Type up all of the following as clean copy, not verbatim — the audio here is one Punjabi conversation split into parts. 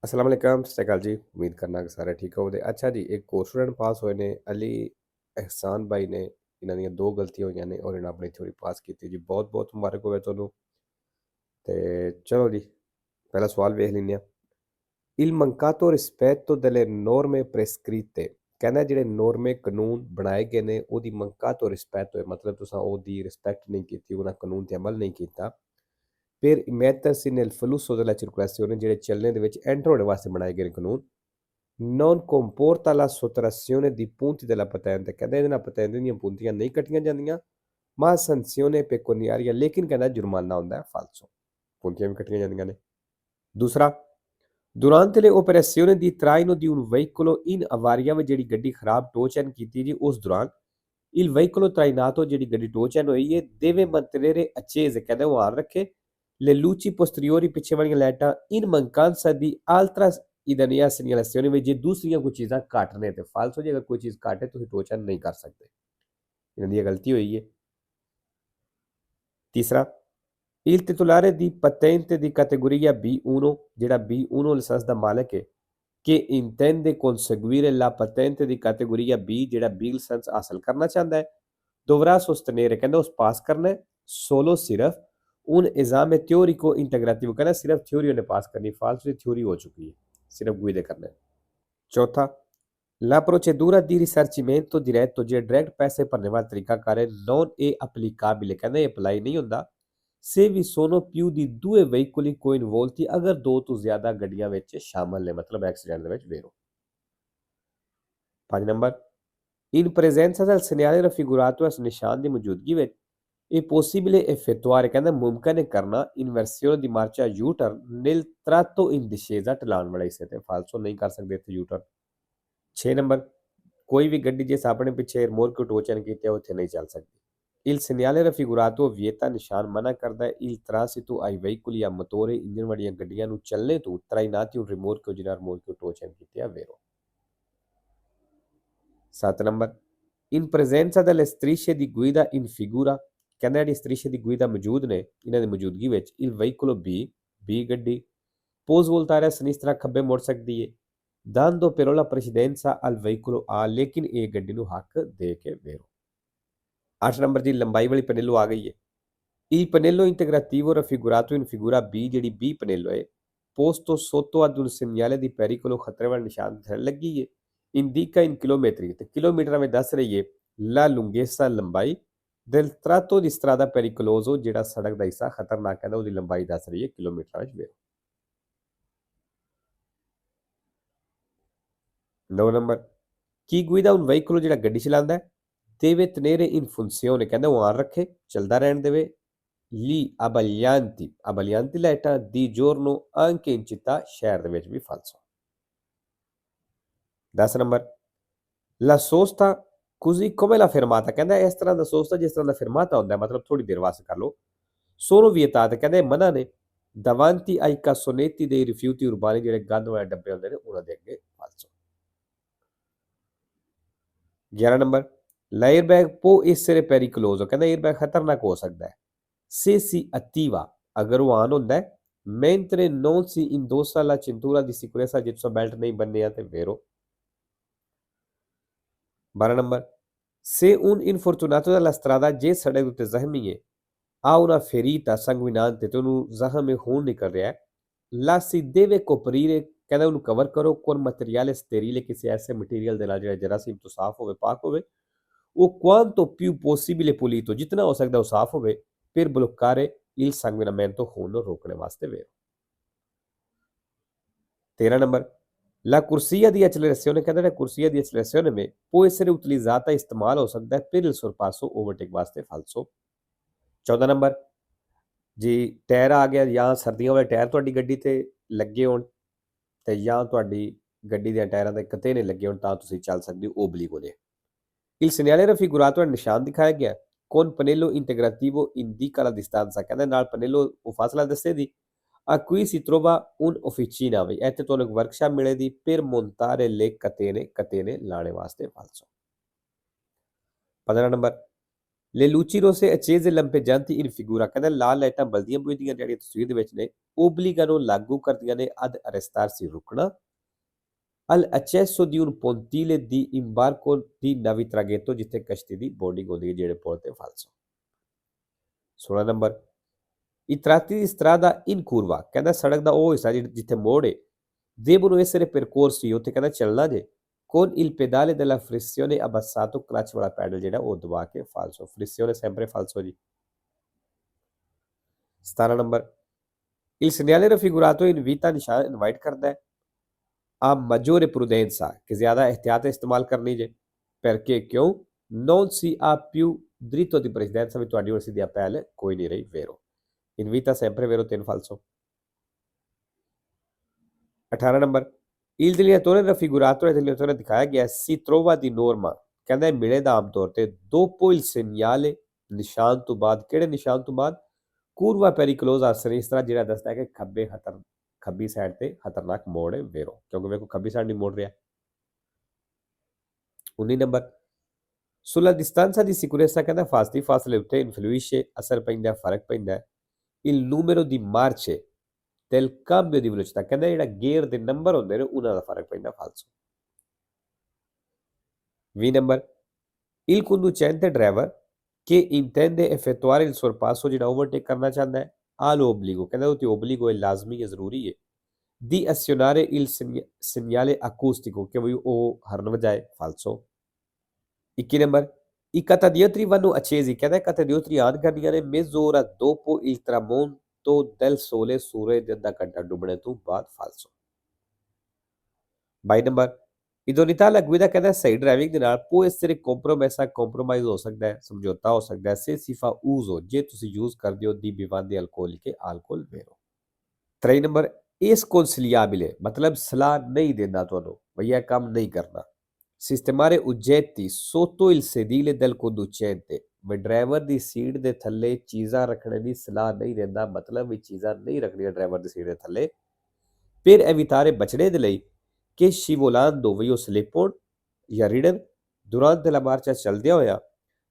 अस्सलाम वालेकुम, सत श्री अकाल जी। उम्मीद करना कि सारे ठीक होवोगे। अच्छा जी, एक कोर स्टूडेंट पास होए ने अली एहसान भाई ने इन्हां ਦੀਆਂ ਦੋ ਗਲਤੀਆਂ ਹੋਈਆਂ ਨੇ ਔਰ ਇਹਨਾਂ ਆਪਣੀ ਥਿਊਰੀ ਪਾਸ ਕੀਤੀ ਜੀ। ਬਹੁਤ ਬਹੁਤ ਮੁਬਾਰਕ ਹੋਵੇ ਤੁਹਾਨੂੰ। ਤੇ ਚਲੋ ਜੀ, ਪਹਿਲਾ ਸਵਾਲ ਵੇਖ ਲੈਂਦੇ ਹਾਂ। Il mancato rispetto delle norme prescritte ਕਹਿੰਦਾ ਜਿਹੜੇ ਨੋਰਮੇ ਕਾਨੂੰਨ ਬਣਾਏ ਗਏ ਨੇ ਉਹਦੀ mancato rispetto ਹੈ ਮਤਲਬ ਤੁਸੀਂ ਉਹਦੀ ਰਿਸਪੈਕਟ ਨਹੀਂ ਕੀਤੀ, ਉਹਨਾਂ ਕਾਨੂੰਨ ਤੇ ਅਮਲ ਨਹੀਂ ਕੀਤਾ। ਫਿਰ mettersi nel flusso della circolazione ਜਿਹੜੇ ਚੱਲਣੇ ਦੇ ਵਿੱਚ ਐਂਟਰ ਹੋਣੇ ਵਾਸਤੇ ਬਣਾਏ ਗਏ ਨੇ ਕਾਨੂੰਨ non comporta la sottrazione di punti della patente ਕਹਿੰਦੇ ਇਹਦੇ ਨਾਲ patente ਦੀਆਂ punties ਨਹੀਂ ਕੱਟੀਆਂ ਜਾਂਦੀਆਂ ma sanzione pecuniaria ਲੇਕਿਨ ਕਹਿੰਦਾ ਜੁਰਮਾਨਾ ਹੁੰਦਾ ਹੈ falso punties ਵੀ ਕੱਟੀਆਂ ਜਾਂਦੀਆਂ ਨੇ। ਦੂਸਰਾ durante le operazioni di traino di un veicolo in avaria ਵਿੱਚ ਜਿਹੜੀ ਗੱਡੀ ਖਰਾਬ ਟੋ ਚੈਨ ਕੀਤੀ ਜੀ ਉਸ ਦੌਰਾਨ il veicolo trainato ਜਿਹੜੀ ਗੱਡੀ ਟੋ ਚੈਨ ਹੋਈ ਹੈ deve mantenere accese ਕਹਿੰਦੇ ਉਹ ਆਨ ਰੱਖੇ le luci posteriori ਪਿੱਛੇ ਵਾਲੀਆਂ ਲਾਈਟਾਂ in mancanza di altra ਇਦਾਂ segnalazioni ਵਿੱਚ ਜੇ ਦੂਸਰੀਆਂ ਕੋਈ ਚੀਜ਼ਾਂ ਘੱਟ ਨੇ ਤੇ ਫਾਲਸ ਹੋ ਜੇ ਅਗਰ ਕੋਈ ਚੀਜ਼ ਘੱਟ ਹੈ ਤੁਸੀਂ ਟੋ ਚੈਨ ਨਹੀਂ ਕਰ ਸਕਦੇ, ਇਹਨਾਂ ਦੀ ਇਹ ਗਲਤੀ ਹੋਈ ਹੈ। ਤੀਸਰਾ il titolare di patente di categoria B1 ਜਿਹੜਾ B1 ਲਾਇਸੈਂਸ ਦਾ ਮਾਲਕ ਹੈ che intende conseguire la patente di categoria B ਜਿਹੜਾ B ਲਾਇਸੈਂਸ ਹਾਸਲ ਕਰਨਾ ਚਾਹੁੰਦਾ ਹੈ dovrà sostenere ਕਹਿੰਦਾ ਉਸ ਪਾਸ ਕਰਨਾ ਹੈ solo ਸਿਰਫ un esame teorico integrativo ਕਹਿੰਦਾ ਸਿਰਫ ਥਿਊਰੀ ਉਹਨੇ ਪਾਸ ਕਰਨੀ, ਫਾਲਸ ਦੀ ਥਿਊਰੀ ਹੋ ਚੁੱਕੀ ਹੈ, ਸਿਰਫ ਗੁਈਦੇ ਕਰਨਾ ਹੈ। चौथा la procedura di risarcimento diretto ਜੇ ਡਾਇਰੈਕਟ ਪੈਸੇ ਭਰਨੇ ਵਾਲਾ ਤਰੀਕਾਕਾਰ ਹੈ non è applicabile ਕਹਿੰਦਾ ਇਹ ਅਪਲਾਈ ਨਹੀਂ ਹੁੰਦਾ se vi sono più di due veicoli coinvolti ਅਗਰ ਦੋ ਤੋਂ ਜ਼ਿਆਦਾ ਗੱਡੀਆਂ ਵਿੱਚ ਸ਼ਾਮਲ ਨੇ ਮਤਲਬ ਐਕਸੀਡੈਂਟ ਦੇ ਵਿੱਚ ਵੇਰੋ। 5 number in presenza del segnale raffigurato ਇਸ ਨਿਸ਼ਾਨ ਦੀ ਮੌਜੂਦਗੀ ਵਿੱਚ è possibile effettuare ਕਹਿੰਦਾ ਮੁਮਕਿਨ ਹੈ ਕਰਨਾ ਇਨਵਰਸੀone di marcia U-turn nel tratto in discesa ਢਲਾਣ ਵਾਲੇ ਹਿੱਸੇ ਤੇ ਫਾਲਸੋ ਨਹੀਂ ਕਰ ਸਕਦੇ ਇੱਥੇ U-turn। 6 ਨੰਬਰ ਕੋਈ ਵੀ ਗੱਡੀ ਜਿਸ ਆਪਣੇ ਪਿੱਛੇ ਰਿਮੋਟ ਟੋ ਚੈਨ ਕੀਤੇ ਉੱਥੇ ਨਹੀਂ ਚੱਲ ਸਕਦੀ। il segnale raffigurato vieta ਨਿਸ਼ਾਨ ਮਨਾ ਕਰਦਾ ਹੈ il transito ai veicoli a motore engine ਵਾਲੀਆਂ ਗੱਡੀਆਂ ਨੂੰ ਚੱਲਣੇ ਤੋਂ trainati un rimorchio ਜਿਹਨਾਂ ਰਿਮੋਟ ਟੋ ਚੈਨ ਕੀਤੇ ਆ ਵੇਰੋ। 7 number in presenza delle strisce di guida in figura ਕਹਿੰਦਾ ਜਿਹੜੀ strisce di guida ਮੌਜੂਦ ਨੇ ਇਹਨਾਂ ਦੀ ਮੌਜੂਦਗੀ ਵਿੱਚ il veicolo B ਗੱਡੀ pose voltare a sinistra ਖੱਬੇ ਮੁੜ ਸਕਦੀ ਹੈ dando però la precedenza al veicolo A ਲੇਕਿਨ ਇਹ ਗੱਡੀ ਨੂੰ ਹੱਕ ਦੇ ਕੇ ਵੇਰੋ। 8 ਨੰਬਰ ਦੀ ਲੰਬਾਈ ਵਾਲੀ ਪਨੇਲੋ ਆ ਗਈ ਹੈ il pannello integrativo raffigurato in figura B ਜਿਹੜੀ B ਪਨੇਲੋ ਹੈ posto sotto ad un segnale di pericolo ਖਤਰੇ ਵਾਲਾ ਨਿਸ਼ਾਨ ਥੱਲੇ ਲੱਗੀ ਹੈ indica in chilometri ਤੇ ਕਿਲੋਮੀਟਰਾਂ ਵਿੱਚ ਦੱਸ ਰਹੀ ਹੈ la lunghezza ਲੰਬਾਈ del tratto di strada pericoloso ਜਿਹੜਾ ਸੜਕ ਦਾ ਹਿੱਸਾ ਖਤਰਨਾਕ ਹੈ ਉਹਦੀ ਲੰਬਾਈ ਦੱਸ ਰਹੀ ਹੈ ਕਿਲੋਮੀਟਰਾਂ ਵਿੱਚ ਵੇਰੋ। 9 ਨੰਬਰ ਕੀ guida un veicolo ਜਿਹੜਾ ਗੱਡੀ ਚਲਾਉਂਦਾ ਹੈ deve tenere in funzione ਕਹਿੰਦਾ ਉਹ ਆਨ ਰੱਖੇ ਚੱਲਦਾ ਰਹਿਣ ਦੇਵੇ gli abbaglianti ਲਾਈਟਾਂ di giorno anche in città ਸ਼ਹਿਰ ਦੇ ਵਿੱਚ ਵੀ falso। 10 number la sosta così come la fermata ਕਹਿੰਦਾ ਇਸ ਤਰ੍ਹਾਂ ਦਾ sosta ਜਿਸ ਤਰ੍ਹਾਂ ਦਾ fermata ਹੁੰਦਾ ਮਤਲਬ ਥੋੜੀ ਦੇਰ ਵਾਸਤੇ ਕਰ ਲਓ sono vietate ਕਹਿੰਦੇ ਮਨਾ ਨੇ davanti ai cassonetti dei rifiuti urbani ਜਿਹੜੇ ਗੰਦ ਵਾਲੇ ਡੱਬੇ ਹੁੰਦੇ ਨੇ ਉਹਨਾਂ ਦੇ ਅੱਗੇ falso। 11 number l'airbag può essere pericoloso ਕਹਿੰਦਾ 에ਅਰਬੈਗ ਖਤਰਨਾਕ ਹੋ ਸਕਦਾ ਹੈ se si attiva ਅਗਰ ਉਹ ਆਨ ਹੁੰਦਾ ਹੈ mentre non si indossa la cintura di sicurezza ਜੇ ਤੁਸੀਂ ਬੈਲਟ ਨਹੀਂ ਬੰਨਿਆ ਤੇ ਵੇਰੋ। 12 number se un infortunato della strada ਜੇ ਸੜਕ ਉੱਤੇ ਜ਼ਖਮੀ ਹੈ ha una ferita sanguinante ਤੇ ਉਹਨੂੰ ਜ਼ਖਮ ਖੂਨ ਨਿਕਲ ਰਿਹਾ ਹੈ la si deve coprire ਕਹਿੰਦਾ ਉਹਨੂੰ ਕਵਰ ਕਰੋ con materiale sterile ਕਿਸੇ ਐਸੇ ਮਟੀਰੀਅਲ ਦੇ ਨਾਲ ਜਿਹੜਾ ਜਰਾਸੀਮ ਤੋਂ ਸਾਫ਼ ਹੋਵੇ ਪਾਕ ਹੋਵੇ ਉਹ quanto più possibile pulito ਜਿਤਨਾ ਹੋ ਸਕਦਾ ਉਹ ਸਾਫ਼ ਹੋਵੇ per bloccare il sanguinamento ਖੂਨ ਨੂੰ ਰੋਕਣੇ ਵਾਸਤੇ ਵੇਰੋ। 13 number la corsia di accelerazione ਕਹਿੰਦਾ ਜਿਹੜਾ corsia di accelerazione में può essere utilizzata ਇਸਤੇਮਾਲ ਹੋ ਸਕਦਾ ਹੈ per il sorpasso overtake ਵਾਸਤੇ falso। 14 ਨੰਬਰ ਜੀ ਟਾਇਰ ਆ ਗਿਆ ਜਾਂ ਸਰਦੀਆਂ ਵਾਲੇ ਟਾਇਰ ਤੁਹਾਡੀ ਗੱਡੀ ਤੇ ਲੱਗੇ ਹੋਣ ਤੇ ਜਾਂ ਤੁਹਾਡੀ ਗੱਡੀ ਦੇ ਟਾਇਰਾਂ ਦੇ ਕਿਤੇ ਨੇ ਲੱਗੇ ਹੋਣ ਤਾਂ ਤੁਸੀਂ ਚੱਲ ਸਕਦੇ ਹੋ obliquo ਨੇ। Il segnale raffigurato è ਨਿਸ਼ਾਨ ਦਿਖਾਇਆ ਗਿਆ con pannello integrativo indica la distanza ਕਹਿੰਦੇ ਨਾਲ pannello ਉਹ ਫਾਸਲਾ ਦੱਸੇ ਦੀ a cui si trova un'officina ਵੀ ਇੱਥੇ ਤੁਹਾਨੂੰ ਇੱਕ ਵਰਕਸ਼ਾਪ ਮਿਲੇਗੀ per montare le catene ਲਾਣੇ ਵਾਸਤੇ falso। 15 number Le luci rosse accese lampeggianti in figura, ਕਹਿੰਦਾ ਲਾਲ ਲਾਈਟਾਂ ਬਲਦੀਆਂ ਬੁਝਦੀਆਂ ਜਿਹੜੀਆਂ ਤਸਵੀਰ ਦੇ ਵਿੱਚ ਨੇ ਓਬਲੀਗਾਨੋ ਲਾਗੂ ਕਰਦੀਆਂ ਨੇ ad arrestarsi ਰੁਕਣਾ all'accesso di un pontile di imbarco di navi traghetto ਜਿੱਥੇ ਕਸ਼ਤੀ ਦੀ ਬੋਰਡਿੰਗ ਹੁੰਦੀ ਹੈ ਜਿਹੜੇ ਪੁਲ ਤੇ ਫਾਲਸੋ 16 number I tratti di strada in curva ਕਹਿੰਦਾ ਸੜਕ ਦਾ ਉਹ ਹਿੱਸਾ ਜਿੱਥੇ ਮੋੜ ਹੈ devono essere percorsi ਉੱਥੇ ਕਹਿੰਦਾ ਚੱਲਣਾ ਜੇ con il pedale della flessione abbassato clutch ਵਾਲਾ ਪੈਡਲ ਜਿਹੜਾ ਉਹ ਦਬਾ ਕੇ ਫਾਲਸੋ flessione sempre falso ਜੀ 17 number il segnale raffigurato invita ਨਿਸ਼ਾਨ ਇਨਵਾਈਟ ਕਰਦਾ ਹੈ a maggiore prudenza ਕਿ ਜ਼ਿਆਦਾ ਇhtiyat ਇਸਤੇਮਾਲ ਕਰਨੀ ਜੇ perché ਕਿਉਂ non si ha più diritto di precedenza ਵੀ ਤੁਹਾਡੀ ਉਰਸੀ ਦੀ appel ਕੋਈ ਨਹੀਂ ਰਹੀ vero invita sempre vero 3 falso 18 number il dilettore raffigurato il dilettore ਦਿਖਾਇਆ ਗਿਆ si trova di norma ਕਹਿੰਦਾ ਮਿਲੇ ਦਾ ਆਮ ਤੌਰ ਤੇ dopo il segnale ਨਿਸ਼ਾਨ ਤੋਂ ਬਾਅਦ ਕਿਹੜੇ ਨਿਸ਼ਾਨ ਤੋਂ ਬਾਅਦ curva pericolosa ਇਸ ਤਰ੍ਹਾਂ ਜਿਹੜਾ ਦੱਸਦਾ ਹੈ ਕਿ ਖੱਬੀ ਸਾਈਡ ਤੇ ਖਤਰਨਾਕ ਮੋੜ ਹੈ ਵੇਰੋ ਕਿਉਂਕਿ ਵੇਖੋ ਖੱਬੀ ਸਾਈਡ ਨਹੀਂ ਮੋੜ ਰਿਹਾ 19 number sulla distanza di sicurezza ਕਹਿੰਦਾ ਫਾਸਲੇ ਉੱਤੇ influisce ਅਸਰ ਪੈਂਦਾ ਫਰਕ ਪੈਂਦਾ il numero di marce del cambio di velocità ਕਹਿੰਦਾ ਜਿਹੜਾ ਗੇਅਰ ਦੇ ਨੰਬਰ ਹੁੰਦੇ ਨੇ ਉਹਨਾਂ ਦਾ ਫਰਕ ਪੈਂਦਾ ਫਾਲਸੋ 20 number il conducente driver che intende effettuare il sorpasso ਜਿਹੜਾ ਓਵਰਟੇਕ ਕਰਨਾ ਚਾਹੁੰਦਾ ਹੈ allo obbligo ਕਹਿੰਦਾ ਉਹ ਤੇ obbligo ਹੈ ਲਾਜ਼ਮੀ ਹੈ ਜ਼ਰੂਰੀ ਹੈ di azionare il segnale acustico che ਉਹ ਹਰਨ ਵਜਾਏ ਫਾਲਸੋ 21 number i catadietri vanno accesi ਕਹਿੰਦਾ catadietri ਆਨ ਕਰਨੀਆਂ ਨੇ mezz'ora dopo il tramonto del sole ਸੂਰਜ ਦੇ ਅੱਧਾ ਘੰਟਾ ਡੁੱਬਣੇ ਤੋਂ ਬਾਅਦ ਫਾਲਸੋ 22 ਨੰਬਰ idoneità alla guida ਕਹਿੰਦਾ ਸਹੀ ਡਰਾਈਵਿੰਗ ਦੇ ਨਾਲ può essere compromessa compromise ਹੋ ਸਕਦਾ ਹੈ ਸਮਝੌਤਾ ਹੋ ਸਕਦਾ ਹੈ se si fa uso ਜੇ ਤੁਸੀਂ ਯੂਜ਼ ਕਰਦੇ ਹੋ di bevande alcoliche alcol vero 23 number è sconsigliabile ਮਤਲਬ ਸਲਾਹ ਨਹੀਂ ਦਿੰਦਾ ਤੁਹਾਨੂੰ ਭਈਆ ਕੰਮ ਨਹੀਂ ਕਰਨਾ sistemare oggetti sotto il sedile del conducente ਮੈਂ ਡਰਾਈਵਰ ਦੀ ਸੀਟ ਦੇ ਥੱਲੇ ਚੀਜ਼ਾਂ ਰੱਖਣ ਦੀ ਸਲਾਹ ਨਹੀਂ ਦਿੰਦਾ ਮਤਲਬ ਵੀ ਚੀਜ਼ਾਂ ਨਹੀਂ ਰੱਖਣੀਆਂ ਡਰਾਈਵਰ ਦੀ ਸੀਟ ਦੇ ਥੱਲੇ per evitare ਬਚਣੇ ਦੇ ਲਈ che scivolando ਵੀ ਉਹ ਸਲਿਪ ਹੋਣ ਜਾਂ ਰਿੜਨ durante la marcia ਚੱਲਦਿਆਂ ਹੋਇਆ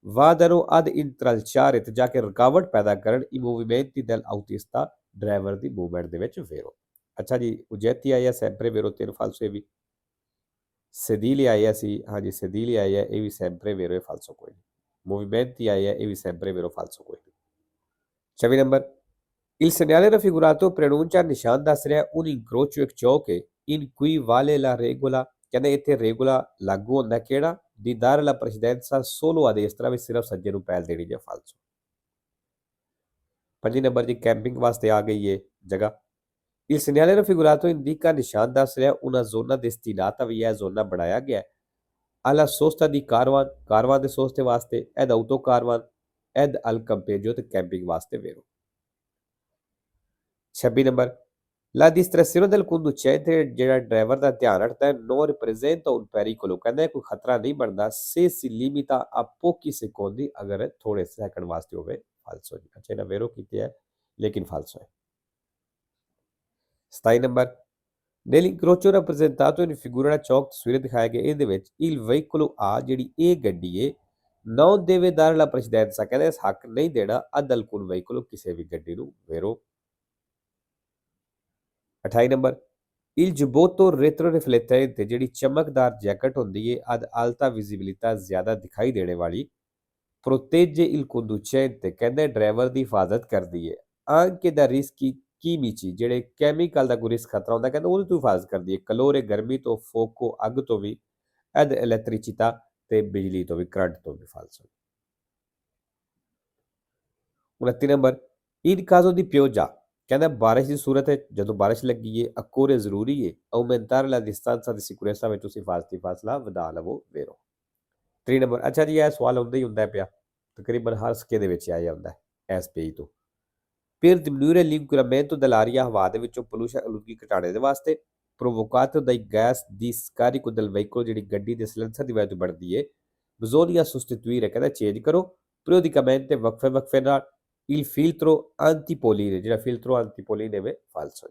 vadano ad intralciare ਤੇ ਜਾ ਕੇ ਰੁਕਾਵਟ ਪੈਦਾ ਕਰਨ i movimenti dell'autista driver the movement ਦੇ ਵਿੱਚ vero ਅੱਛਾ ਜੀ oggetti ਆਇਆ sempre vero 3 falso ਇਹ ਵੀ sedili ਆਇਆ ਸੀ ਹਾਂਜੀ sedili ਆਇਆ ਇਹ ਵੀ sempre vero ਇਹ falso ਕੋਈ ਨਹੀਂ movimenti ਆਇਆ ਇਹ ਵੀ sempre vero falso ਕੋਈ ਨਹੀਂ 24 number il segnale raffigurato preannuncia ਨਿਸ਼ਾਨ ਦੱਸ ਰਿਹਾ un incrocio ਇੱਕ ਚੌਕ ਹੈ in cui vale la regola ਕਹਿੰਦੇ ਇੱਥੇ ਰੈਗੂਲਾ ਲਾਗੂ ਹੁੰਦਾ ਕਿਹੜਾ di dare la precedenza solo a destra ਵਿੱਚ ਸਿਰਫ ਸੱਜੇ ਨੂੰ ਪਹਿਲ ਦੇਣੀ ਜੇ falso 5 ਨੰਬਰ ਦੀ ਕੈਂਪਿੰਗ ਵਾਸਤੇ ਆ ਗਈ ਇਹ ਜਗ੍ਹਾ il segnale raffigurato indica ਨਿਸ਼ਾਨ ਦੱਸ ਰਿਹਾ una zona destinata ਵੀ ਇਹ ਜ਼ੋਨਾ ਬਣਾਇਆ ਗਿਆ alla sosta di caravan ਦੇ ਸੋਸਤੇ ਵਾਸਤੇ ed autocaravan ed al campeggio ਤੇ ਕੈਂਪਿੰਗ ਵਾਸਤੇ vero 26 number la distrazione del conducente ਜਿਹੜਾ ਡਰਾਈਵਰ ਦਾ ਧਿਆਨ ਰੱਖਦਾ ਹੈ non representa un pericolo ਕਹਿੰਦਾ ਕੋਈ ਖਤਰਾ ਨਹੀਂ ਬਣਦਾ se si limita a pochi secondi ਅਗਰ ਥੋੜੇ ਸੈਕਿੰਡ ਵਾਸਤੇ ਹੋਵੇ falso ਜੀ ਅੱਛਾ ਇਹਨਾਂ vero ਕੀਤੇ ਹੈ ਲੇਕਿਨ falso ਹੈ 27 number nell'incrocio rappresentato in figura ਚੌਕ ਤਸਵੀਰ ਦਿਖਾਇਆ ਗਿਆ ਇਹਦੇ ਵਿੱਚ il veicolo A ਜਿਹੜੀ ਇਹ ਗੱਡੀ ਹੈ non deve dare la precedenza ਕਹਿੰਦੇ ਇਸ ਹੱਕ ਨਹੀਂ ਦੇਣਾ ad alcun veicolo ਕਿਸੇ ਵੀ ਗੱਡੀ ਨੂੰ vero 28 number il giubbotto retroriflettente ਜਿਹੜੀ ਚਮਕਦਾਰ ਜੈਕਟ ਹੁੰਦੀ ਹੈ ad alta visibilità ਜ਼ਿਆਦਾ ਦਿਖਾਈ ਦੇਣੇ ਵਾਲੀ protegge il conducente ਕਹਿੰਦੇ ਡਰਾਈਵਰ ਦੀ ਹਿਫਾਜ਼ਤ ਕਰਦੀ ਹੈ anche da rischi chimici ਜਿਹੜੇ ਕੈਮੀਕਲ ਦਾ ਕੋਈ ਰਿਸਕ ਖਤਰਾ ਹੁੰਦਾ ਕਹਿੰਦੇ ਉਹਦੇ ਤੋਂ ਹਿਫਾਜ਼ਤ ਕਰਦੀ ਹੈ ਕਲੋਰੇ ਗਰਮੀ ਤੋਂ ਫੋਕੋ ਅੱਗ ਤੋਂ ਵੀ ed elettricità ਤੇ ਬਿਜਲੀ ਤੋਂ ਵੀ ਕਰੰਟ ਤੋਂ ਵੀ falso 29 number in caso di pioggia ਕਹਿੰਦਾ ਬਾਰਿਸ਼ ਦੀ ਸੂਰਤ ਹੈ ਜਦੋਂ ਬਾਰਿਸ਼ ਲੱਗੀ ਹੈ ਅਕੋਰੇ ਜ਼ਰੂਰੀ ਹੈ aumentare la distanza di sicurezza ਵਿੱਚ ਤੁਸੀਂ ਹਿਫਾਜ਼ਤੀ ਫਾਸਲਾ ਵਧਾ ਲਵੋ vero 3 ਨੰਬਰ ਅੱਛਾ ਜੀ ਇਹ ਸਵਾਲ ਹੁੰਦਾ ਹੀ ਹੁੰਦਾ ਪਿਆ ਤਕਰੀਬਨ ਹਰ ਸਕੇ ਦੇ ਵਿੱਚ ਆਇਆ ਹੁੰਦਾ ਹੈ ਇਸ ਪੇਜ ਤੋਂ per diminuire l'inquinamento dell'aria ਹਵਾ ਦੇ ਵਿੱਚੋਂ ਪੋਲੂਸ਼ਨ ਆਲੂਦਗੀ ਘਟਾਉਣੇ ਦੇ ਵਾਸਤੇ provocato dai gas di scarico del veicolo ਜਿਹੜੀ ਗੱਡੀ ਦੇ ਸਿਲੰਡਰ ਦੀ ਵਜ੍ਹਾ ਤੋਂ ਬਣਦੀ ਹੈ bisogna sostituire ਕਹਿੰਦਾ ਚੇਂਜ ਕਰੋ periodicamente ਵਕਫੇ ਨਾਲ il filtro antipolline ਜਿਹੜਾ filtro antipolline ਹੈ falso